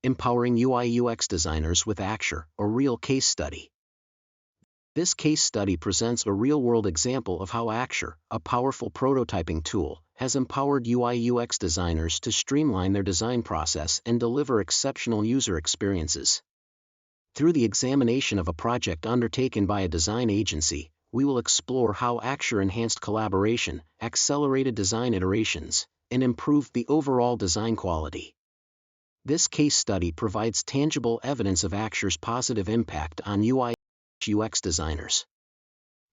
Empowering UI/UX designers with Axure, a real case study. This case study presents a real-world example of how Axure, a powerful prototyping tool, has empowered UI/UX designers to streamline their design process and deliver exceptional user experiences. Through the examination of a project undertaken by a design agency, we will explore how Axure enhanced collaboration, accelerated design iterations, and improved the overall design quality. This case study provides tangible evidence of Axure's positive impact on UI/UX designers.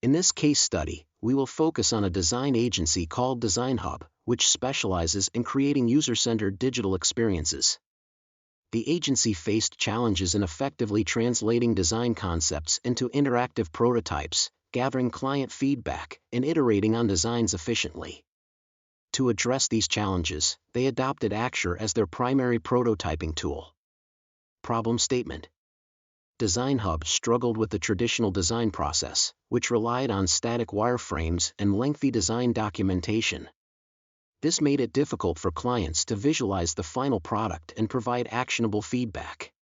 In this case study, we will focus on a design agency called DesignHub, which specializes in creating user-centered digital experiences. The agency faced challenges in effectively translating design concepts into interactive prototypes, gathering client feedback, and iterating on designs efficiently. To address these challenges, they adopted Axure as their primary prototyping tool. Problem statement: DesignHub struggled with the traditional design process, which relied on static wireframes and lengthy design documentation. This made it difficult for clients to visualize the final product and provide actionable feedback.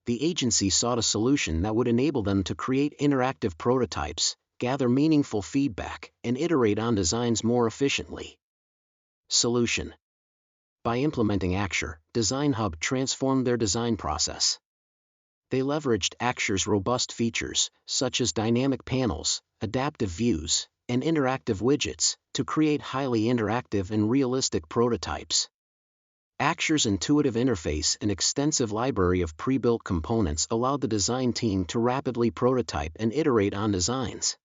The agency sought a solution that would enable them to create interactive prototypes, gather meaningful feedback, and iterate on designs more efficiently. Solution: by implementing Axure, DesignHub transformed their design process. They leveraged Axure's robust features, such as dynamic panels, adaptive views, and interactive widgets, to create highly interactive and realistic prototypes. Axure's intuitive interface and extensive library of pre-built components allowed the design team to rapidly prototype and iterate on designs.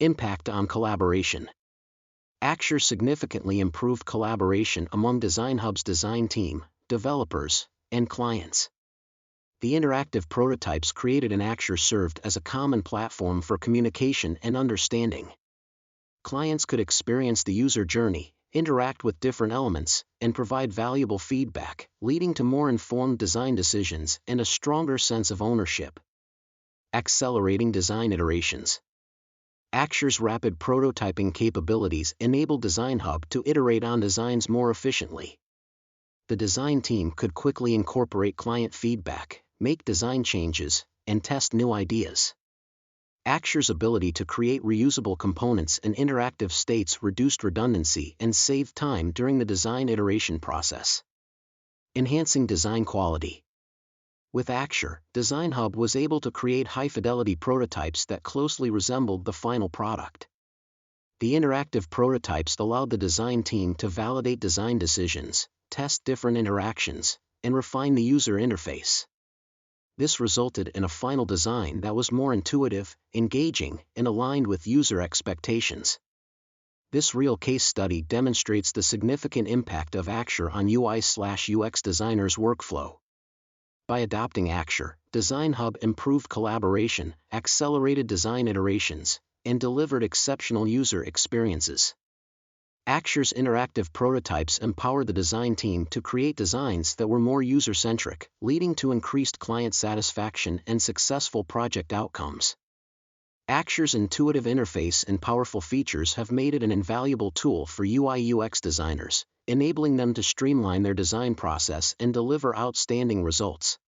Impact on collaboration: Axure significantly improved collaboration among DesignHub's design team, developers, and clients. The interactive prototypes created in Axure served as a common platform for communication and understanding. Clients could experience the user journey, interact with different elements, and provide valuable feedback, leading to more informed design decisions and a stronger sense of ownership. Accelerating design iterations: Axure's rapid prototyping capabilities enabled DesignHub to iterate on designs more efficiently. The design team could quickly incorporate client feedback, make design changes, and test new ideas. Axure's ability to create reusable components and interactive states reduced redundancy and saved time during the design iteration process. Enhancing design quality: with Axure, DesignHub was able to create high-fidelity prototypes that closely resembled the final product. The interactive prototypes allowed the design team to validate design decisions, test different interactions, and refine the user interface. This resulted in a final design that was more intuitive, engaging, and aligned with user expectations. This real case study demonstrates the significant impact of Axure on UI/UX designers' workflow. By adopting Axure, DesignHub improved collaboration, accelerated design iterations, and delivered exceptional user experiences. Axure's interactive prototypes empowered the design team to create designs that were more user-centric, leading to increased client satisfaction and successful project outcomes. Axure's intuitive interface and powerful features have made it an invaluable tool for UI/UX designers, enabling them to streamline their design process and deliver outstanding results.